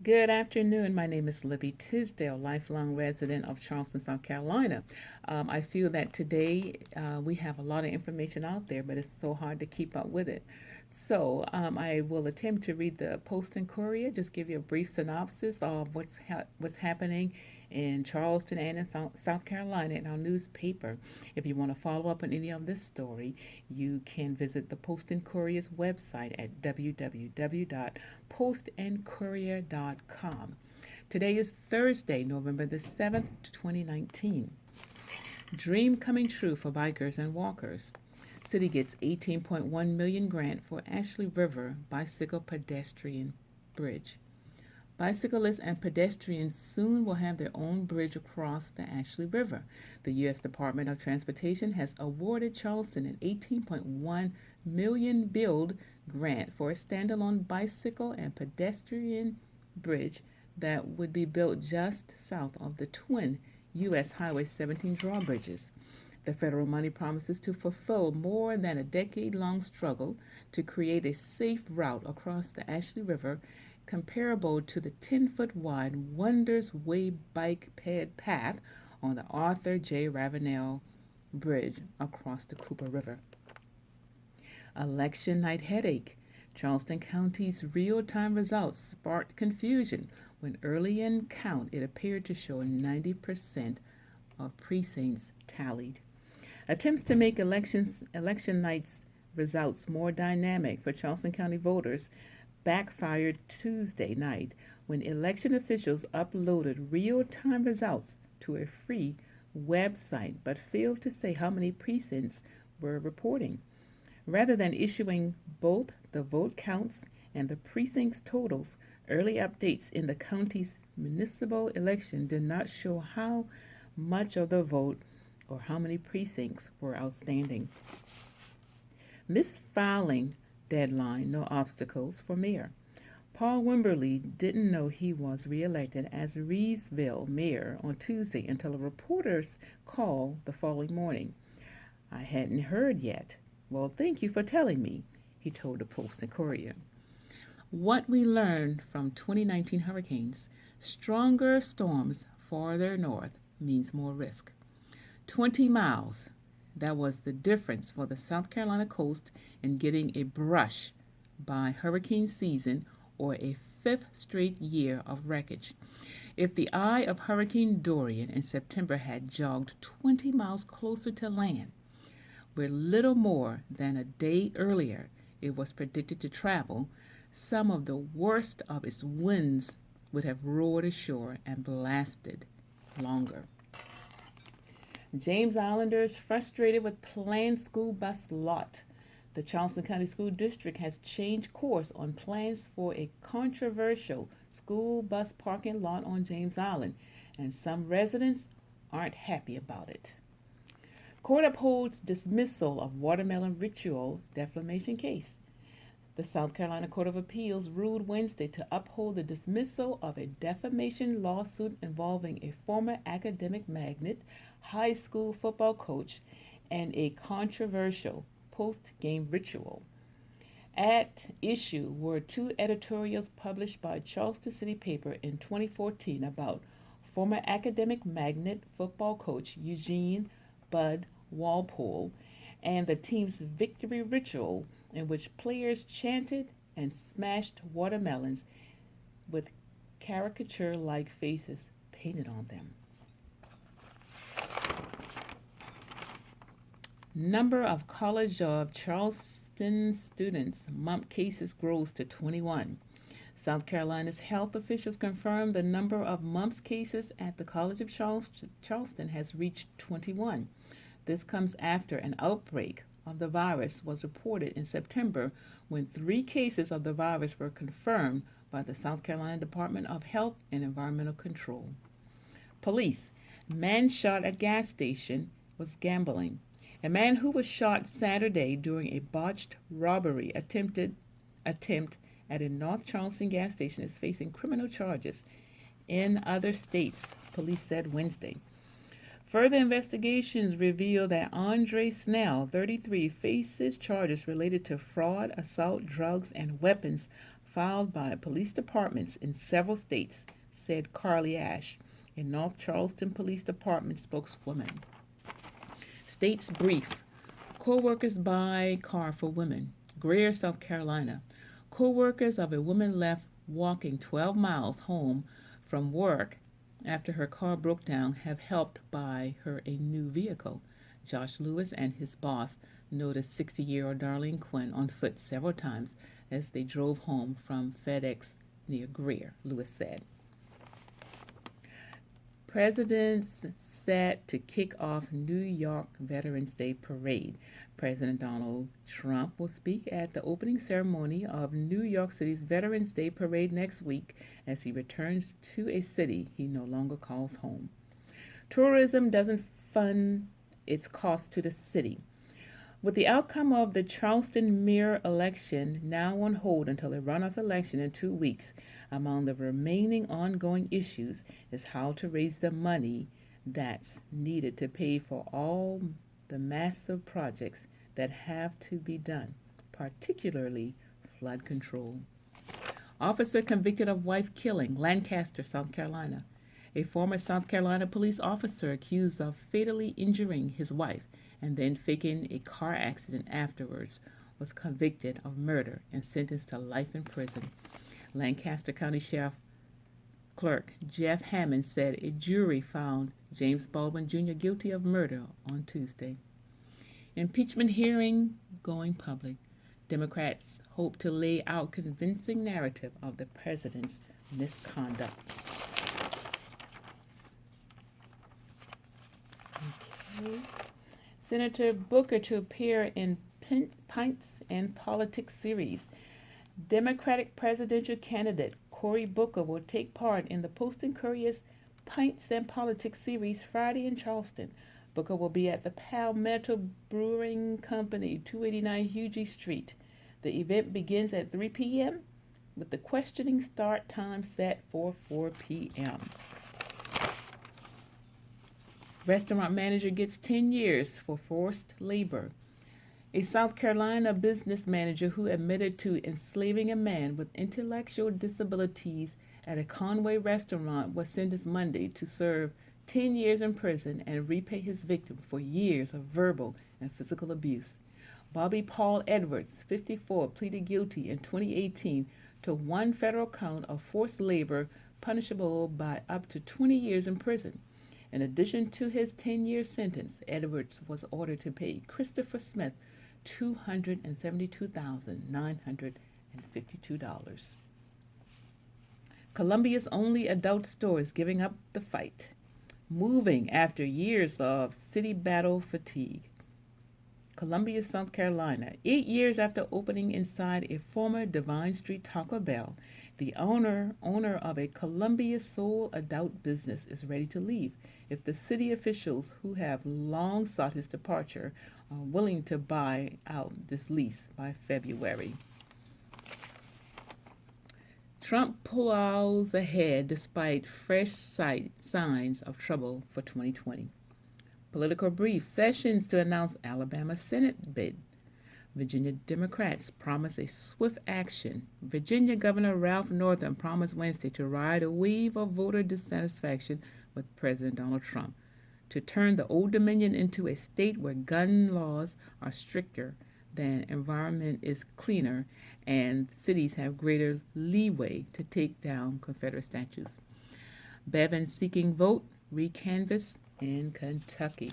Good afternoon. My name is Libby Tisdale, lifelong resident of Charleston, South Carolina. I feel that today we have a lot of information out there, but it's so hard to keep up with it. So I will attempt to read the Post and Courier, just give you a brief synopsis of what's happening in Charleston and in South Carolina in our newspaper. If you want to follow up on any of this story, you can visit the Post and Courier's website at www.postandcourier.com. Today is Thursday, November the 7th, 2019. Dream coming true for bikers and walkers. City gets 18.1 million grant for Ashley River bicycle pedestrian bridge. Bicyclists and pedestrians soon will have their own bridge across the Ashley River. The U.S. Department of Transportation has awarded Charleston an $18.1 million build grant for a standalone bicycle and pedestrian bridge that would be built just south of the twin U.S. Highway 17 drawbridges. The federal money promises to fulfill more than a decade-long struggle to create a safe route across the Ashley River comparable to the 10-foot wide Wonders Way bike ped path on the Arthur J. Ravenel Bridge across the Cooper River. Election night headache. Charleston County's real-time results sparked confusion when early in count it appeared to show 90% of precincts tallied. Attempts to make election night's results more dynamic for Charleston County voters backfired Tuesday night when election officials uploaded real-time results to a free website but failed to say how many precincts were reporting. Rather than issuing both the vote counts and the precincts totals, early updates in the county's municipal election did not show how much of the vote or how many precincts were outstanding. Missed filing deadline, no obstacles for mayor. Paul Wimberly didn't know he was reelected as Reesville mayor on Tuesday until a reporter's call the following morning. I hadn't heard yet. Well, thank you for telling me, he told the Post and Courier. What we learned from 2019 hurricanes: stronger storms farther north means more risk. 20 miles. That was the difference for the South Carolina coast in getting a brush by hurricane season or a fifth straight year of wreckage. If the eye of Hurricane Dorian in September had jogged 20 miles closer to land, where little more than a day earlier it was predicted to travel, some of the worst of its winds would have roared ashore and blasted longer. James Islanders frustrated with planned school bus lot. The Charleston County School District has changed course on plans for a controversial school bus parking lot on James Island, and some residents aren't happy about it. Court upholds dismissal of watermelon ritual defamation case. The South Carolina Court of Appeals ruled Wednesday to uphold the dismissal of a defamation lawsuit involving a former academic magnate, high school football coach, and a controversial post-game ritual. At issue were two editorials published by Charleston City Paper in 2014 about former academic magnate football coach Eugene Bud Walpole and the team's victory ritual in which players chanted and smashed watermelons with caricature-like faces painted on them. Number of College of Charleston students mump cases grows to 21. South Carolina's health officials confirmed the number of mumps cases at the College of Charleston has reached 21. This comes after an outbreak of the virus was reported in September when 3 cases of the virus were confirmed by the South Carolina Department of Health and Environmental Control. Police. Man shot at gas station was gambling. A man who was shot Saturday during a botched robbery attempt at a North Charleston gas station is facing criminal charges in other states, police said Wednesday. Further investigations reveal that Andre Snell, 33, faces charges related to fraud, assault, drugs, and weapons filed by police departments in several states, said Carly Ash, a North Charleston Police Department spokeswoman. States brief. Co-workers buy car for women. Greer, South Carolina. Co-workers of a woman left walking 12 miles home from work after her car broke down have helped buy her a new vehicle. Josh Lewis and his boss noticed 60-year-old Darlene Quinn on foot several times as they drove home from FedEx near Greer, Lewis said. Presidents set to kick off New York Veterans Day Parade. President Donald Trump will speak at the opening ceremony of New York City's Veterans Day Parade next week as he returns to a city he no longer calls home. Tourism doesn't fund its cost to the city. With the outcome of the Charleston mayor election now on hold until a runoff election in 2 weeks, among the remaining ongoing issues is how to raise the money that's needed to pay for all the massive projects that have to be done, particularly flood control. Officer convicted of wife killing, Lancaster, South Carolina. A former South Carolina police officer accused of fatally injuring his wife and then faking a car accident afterwards was convicted of murder and sentenced to life in prison. Lancaster County Sheriff Clerk Jeff Hammond said a jury found James Baldwin Jr. guilty of murder on Tuesday. Impeachment hearing going public. Democrats hope to lay out convincing narrative of the president's misconduct. Okay. Senator Booker to appear in Pints and Politics series. Democratic presidential candidate Cory Booker will take part in the Post and Courier's Pints and Politics series Friday in Charleston. Booker will be at the Palmetto Brewing Company, 289 Hugie Street. The event begins at 3 p.m. with the questioning start time set for 4 p.m. Restaurant manager gets 10 years for forced labor. A South Carolina business manager who admitted to enslaving a man with intellectual disabilities at a Conway restaurant was sentenced Monday to serve 10 years in prison and repay his victim for years of verbal and physical abuse. Bobby Paul Edwards, 54, pleaded guilty in 2018 to one federal count of forced labor punishable by up to 20 years in prison. In addition to his 10-year sentence, Edwards was ordered to pay Christopher Smith $272,952. Columbia's only adult store is giving up the fight, moving after years of city battle fatigue. Columbia, South Carolina. 8 years after opening inside a former Divine Street Taco Bell, the owner of a Columbia sole adult business is ready to leave if the city officials who have long sought his departure are willing to buy out this lease by February. Trump plows ahead despite fresh signs of trouble for 2020. Political brief. Sessions to announce Alabama Senate bid. Virginia Democrats promise a swift action. Virginia Governor Ralph Northam promised Wednesday to ride a wave of voter dissatisfaction with President Donald Trump to turn the Old Dominion into a state where gun laws are stricter, the environment is cleaner, and cities have greater leeway to take down Confederate statues. Bevin seeking vote, recanvass in Kentucky.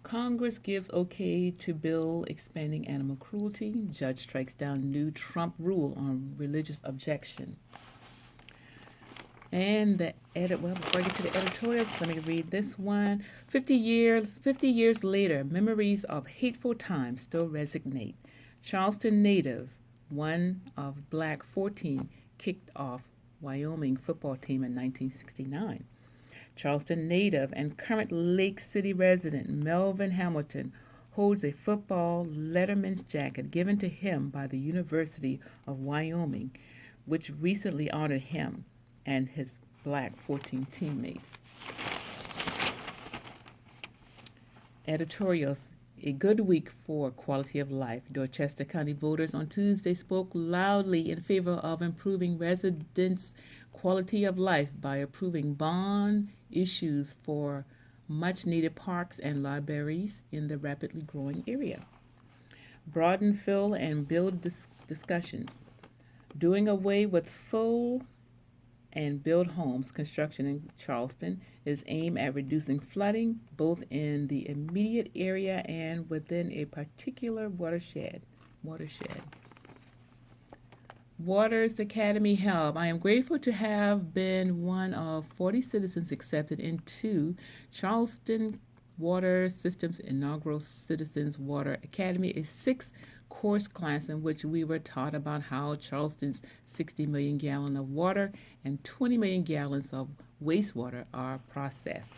Congress gives okay to bill expanding animal cruelty. Judge strikes down new Trump rule on religious objection. And before I get to the editorials, let me read this one. 50 years later, memories of hateful times still resonate. Charleston native, one of Black 14, kicked off Wyoming football team in 1969. Charleston native and current Lake City resident Melvin Hamilton holds a football letterman's jacket given to him by the University of Wyoming, which recently honored him and his Black 14 teammates. Editorials. A good week for quality of life. Dorchester County voters on Tuesday spoke loudly in favor of improving residents' quality of life by approving bond issues for much needed parks and libraries in the rapidly growing area. Broaden, fill, and build discussions. Doing away with full and build homes construction in Charleston is aimed at reducing flooding both in the immediate area and within a particular watershed. Waters Academy Help. I am grateful to have been one of 40 citizens accepted into Charleston Water Systems inaugural Citizens Water Academy, a 6-course class in which we were taught about how Charleston's 60 million gallons of water and 20 million gallons of wastewater are processed.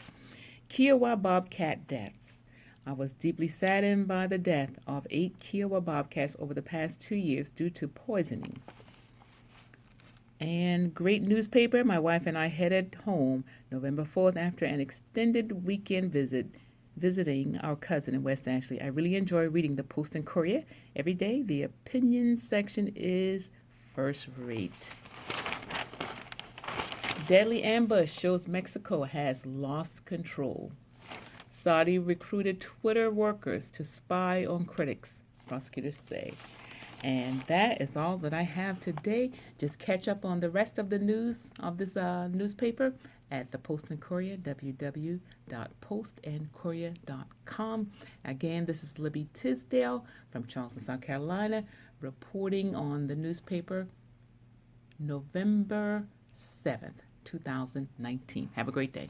Kiowa Bobcat deaths. I was deeply saddened by the death of 8 Kiowa Bobcats over the past 2 years due to poisoning. And great newspaper, my wife and I headed home November 4th after an extended weekend visiting our cousin in West Ashley. I really enjoy reading the Post and Courier every day. The opinion section is first rate. Deadly ambush shows Mexico has lost control. Saudi recruited Twitter workers to spy on critics, prosecutors say. And that is all that I have today. Just catch up on the rest of the news of this newspaper at the Post and Courier, www.postandcourier.com. Again, this is Libby Tisdale from Charleston, South Carolina, reporting on the newspaper November 7th, 2019. Have a great day.